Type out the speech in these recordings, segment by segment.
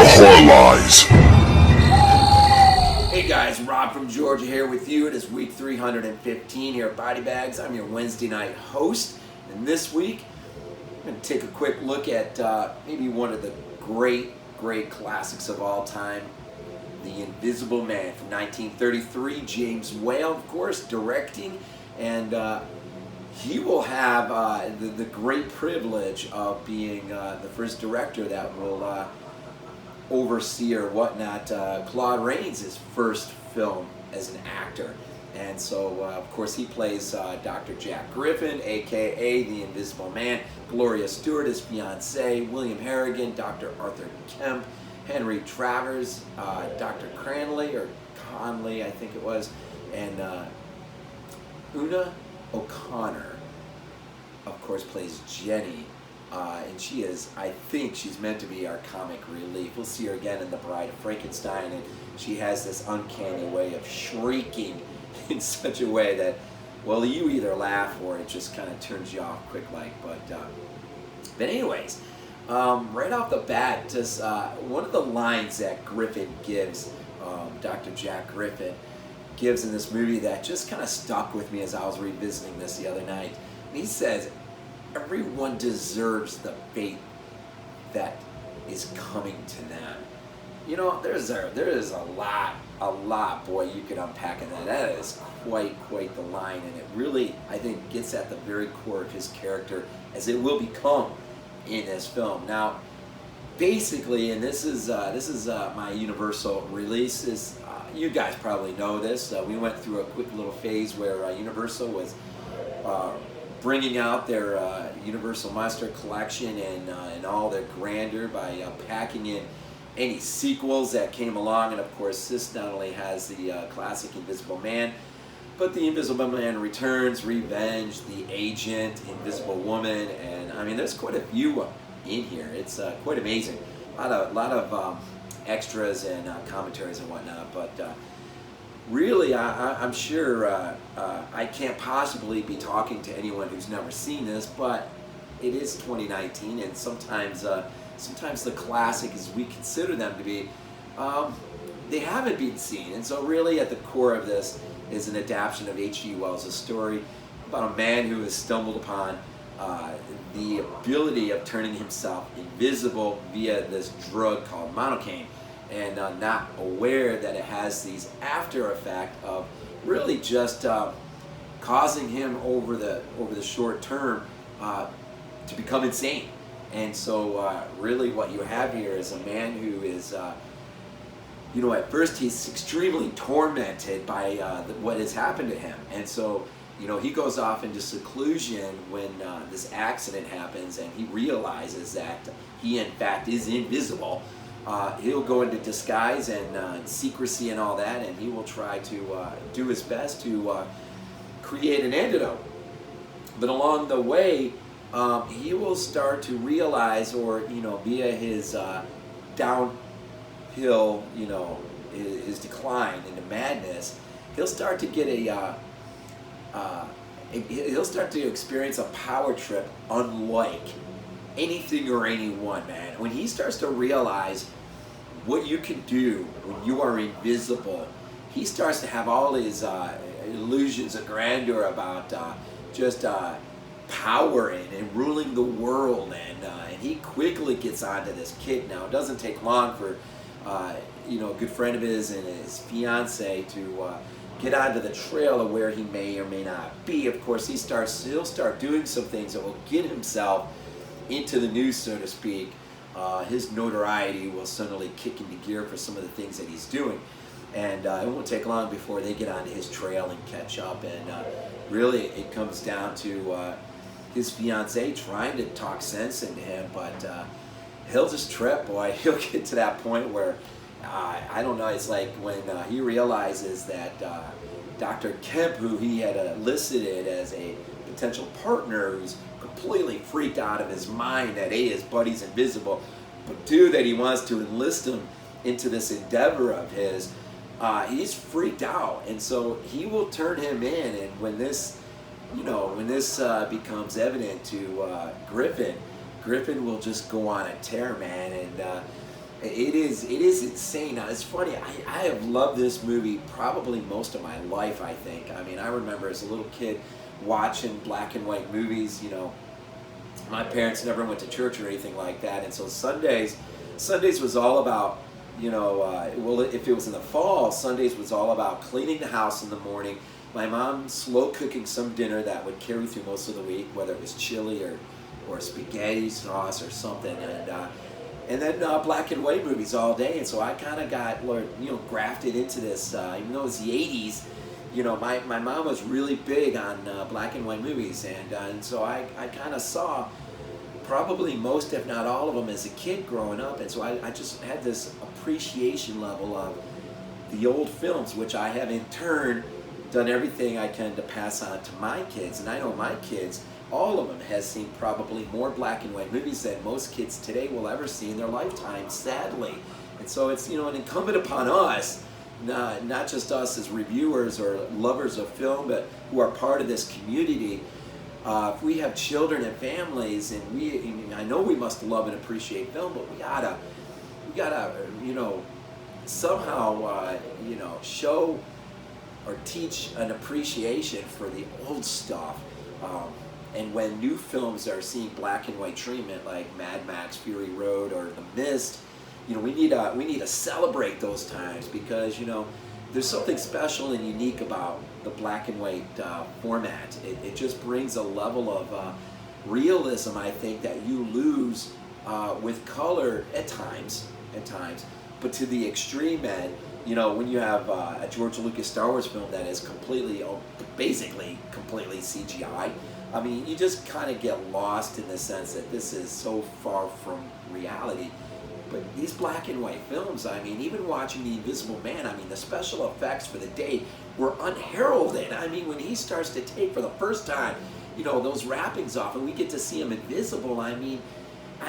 Horror Lies. Hey guys, Rob from Georgia here with you. It is week 315 here at BodyBags. I'm your Wednesday night host, and this week I'm going to take a quick look at maybe one of the great classics of all time, The Invisible Man from 1933. James Whale, of course, directing, and he will have the great privilege of being the first director that will oversee or whatnot Claude Rains' first film as an actor. And so, of course, he plays Dr. Jack Griffin, a.k.a. The Invisible Man. Gloria Stuart, his fiancee. William Harrigan, Dr. Arthur Kemp. Henry Travers, Dr. Cranley, or Conley, I think it was. And Una O'Connor, of course, plays Jenny. And she is, I think she's meant to be our comic relief. We'll see her again in The Bride of Frankenstein, and she has this uncanny way of shrieking in such a way that, well, you either laugh or it just kind of turns you off quick like. But anyways, right off the bat, just one of the lines that Griffin gives, Dr. Jack Griffin, gives in this movie that just kind of stuck with me as I was revisiting this the other night. And he says, everyone deserves the fate that is coming to them. You know, there is a lot, boy, you could unpack in that. That is quite the line, and it really, I think, gets at the very core of his character, as it will become in this film. Now, basically, and this is my Universal release. You guys probably know this. We went through a quick little phase where Universal was bringing out their Universal Monster Collection and all their grandeur by packing in any sequels that came along. And of course, this not only has the classic Invisible Man, but the Invisible Man Returns, Revenge, The Agent, Invisible Woman, and I mean, there's quite a few in here. It's quite amazing. A lot of extras and commentaries and whatnot, but really, I'm sure I can't possibly be talking to anyone who's never seen this, but it is 2019, and sometimes the classic, as we consider them to be, they haven't been seen. And so really at the core of this is an adaptation of H.G. Wells' story about a man who has stumbled upon the ability of turning himself invisible via this drug called monocaine, and not aware that it has these after effect of really just causing him over the short term to become insane. And so really what you have here is a man who is, at first he's extremely tormented by what has happened to him. And so, he goes off into seclusion when this accident happens, and he realizes that he in fact is invisible. He'll go into disguise and secrecy and all that, and he will try to do his best to create an antidote. But along the way, he will start to realize, or via his downhill, his decline into madness, he'll start to get he'll start to experience a power trip unlike anything or anyone, man. When he starts to realize what you can do when you are invisible, he starts to have all his illusions of grandeur about just power and ruling the world, and he quickly gets onto this kick. Now, it doesn't take long for a good friend of his and his fiance to get onto the trail of where he may or may not be. Of course, he'll start doing some things that will get himself into the news, so to speak. His notoriety will suddenly kick into gear for some of the things that he's doing, and it won't take long before they get onto his trail and catch up. And really, it comes down to his fiancée trying to talk sense into him, but he'll just trip, boy. He'll get to that point where I don't know. It's like when he realizes that Dr. Kemp, who he had elicited as a potential partner, who's completely freaked out of his mind that A, his buddy's invisible, but two, that he wants to enlist him into this endeavor of his, he's freaked out. And so he will turn him in, and when this becomes evident to Griffin will just go on a tear, man. And It is insane. Now, it's funny, I have loved this movie probably most of my life, I think. I mean, I remember as a little kid watching black and white movies, you know. My parents never went to church or anything like that, and so Sundays was all about, you know, well, if it was in the fall, Sundays was all about cleaning the house in the morning, my mom slow cooking some dinner that would carry through most of the week, whether it was chili or spaghetti sauce or something, and then black and white movies all day. And so I kind of got, you know, grafted into this, even though it was the 80s, you know, my mom was really big on black and white movies, and so I kind of saw probably most, if not all of them, as a kid growing up. And so I just had this appreciation level of the old films, which I have in turn done everything I can to pass on to my kids. And I know my kids, all of them, has seen probably more black and white movies than most kids today will ever see in their lifetime, sadly. And so it's, you know, an incumbent upon us, not just us as reviewers or lovers of film, but who are part of this community. If we have children and families, and I know we must love and appreciate film, but we gotta, you know, somehow, you know, show or teach an appreciation for the old stuff. And when new films are seeing black and white treatment, like Mad Max, Fury Road, or The Mist, you know, we need to celebrate those times, because, you know, there's something special and unique about the black and white format. It just brings a level of realism, I think, that you lose with color at times. But to the extreme end, you know, when you have a George Lucas Star Wars film that is basically completely CGI, I mean, you just kind of get lost in the sense that this is so far from reality. But these black and white films, I mean, even watching The Invisible Man, I mean, the special effects for the day were unheralded. I mean, when he starts to take for the first time, you know, those wrappings off and we get to see him invisible, I mean,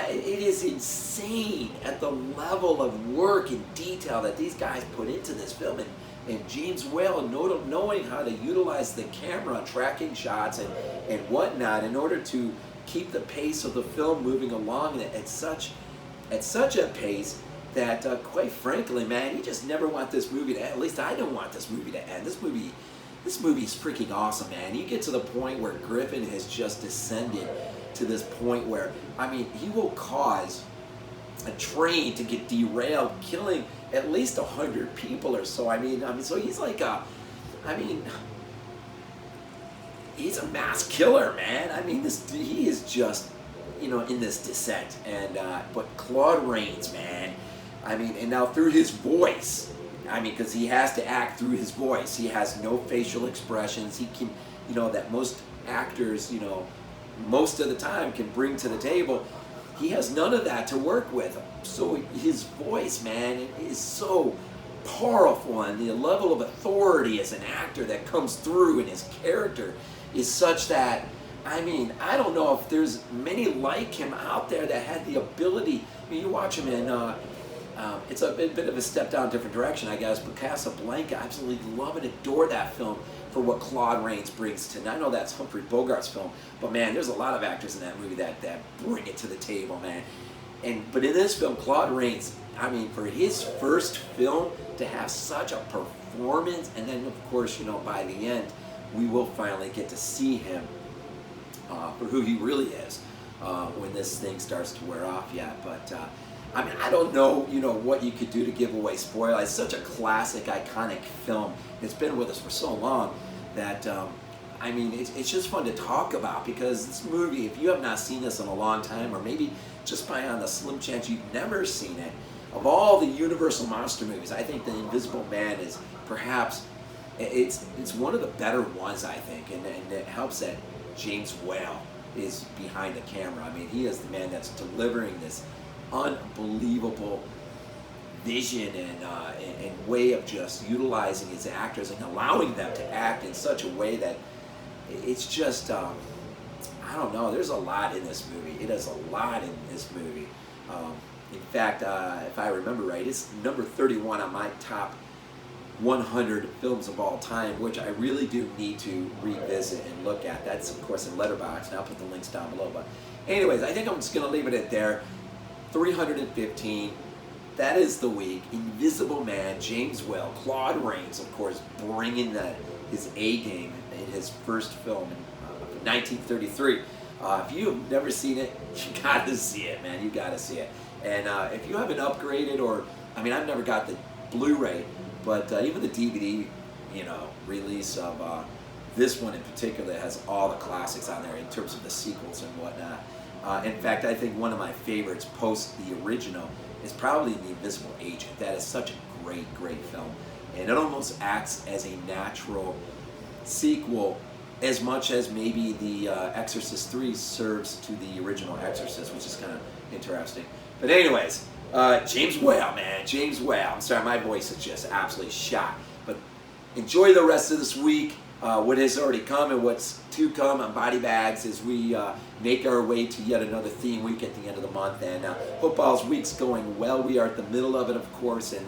it is insane at the level of work and detail that these guys put into this film. And James Whale, knowing how to utilize the camera, tracking shots and whatnot, in order to keep the pace of the film moving along at such a pace that, quite frankly, man, you just never want this movie to end. At least I don't want this movie to end. This movie is freaking awesome, man. You get to the point where Griffin has just descended to this point where, I mean, he will cause a train to get derailed, killing at least 100 people or so. I mean, so he's like he's a mass killer, man. I mean, he is just, you know, in this descent. And but Claude Rains, man, I mean, and now through his voice, I mean, because he has to act through his voice. He has no facial expressions. He can, you know, that most actors, you know, most of the time can bring to the table. He has none of that to work with. So his voice, man, is so powerful, and the level of authority as an actor that comes through in his character is such that, I mean, I don't know if there's many like him out there that had the ability. I mean, you watch him in, it's a bit of a step down, different direction, I guess, but Casablanca, I absolutely love and adore that film for what Claude Rains brings to. And I know that's Humphrey Bogart's film, but man, there's a lot of actors in that movie that bring it to the table, man. But in this film, Claude Rains, I mean, for his first film to have such a performance, and then of course, you know, by the end, we will finally get to see him for who he really is when this thing starts to wear off yet. But I mean, I don't know, you know, what you could do to give away spoilers. It's such a classic, iconic film. It's been with us for so long that, I mean, it's just fun to talk about, because this movie, if you have not seen this in a long time, or maybe just by on the slim chance you've never seen it, of all the Universal monster movies, I think The Invisible Man is perhaps, it's one of the better ones, I think, and it helps that James Whale is behind the camera. I mean, he is the man that's delivering this unbelievable vision and way of just utilizing his actors and allowing them to act in such a way that it's just, I don't know, there's a lot in this movie. It is a lot in this movie. In fact, if I remember right, it's number 31 on my top 100 films of all time, which I really do need to revisit and look at. That's, of course, in Letterboxd, and I'll put the links down below. But anyways, I think I'm just going to leave it at there. 315, that is the week. Invisible Man, James Whale, Claude Rains, of course, bringing his A game in his first film in 1933. If you have never seen it, you gotta see it, man. You gotta see it. And if you haven't upgraded, or I mean, I've never got the Blu-ray, but even the DVD, release of this one in particular has all the classics on there in terms of the sequels and whatnot. In fact, I think one of my favorites post the original is probably The Invisible Agent. That is such a great, great film. And it almost acts as a natural sequel as much as maybe The Exorcist 3 serves to the original Exorcist, which is kind of interesting. But anyways, James Whale, man. James Whale. I'm sorry, my voice is just absolutely shot. But enjoy the rest of this week. What has already come and what's to come on BodyBags as we make our way to yet another theme week at the end of the month. And hope all's week's going well. We are at the middle of it, of course, and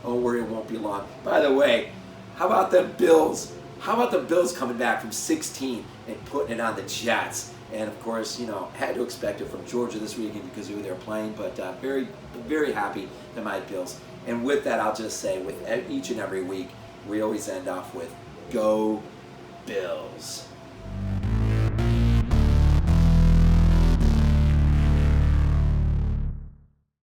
don't worry, it won't be long. By the way, how about the Bills? How about the Bills coming back from 16 and putting it on the Jets? And of course, had to expect it from Georgia this weekend because of who they're playing, but very, very happy to my Bills. And with that, I'll just say, with each and every week, we always end off with Go Bills.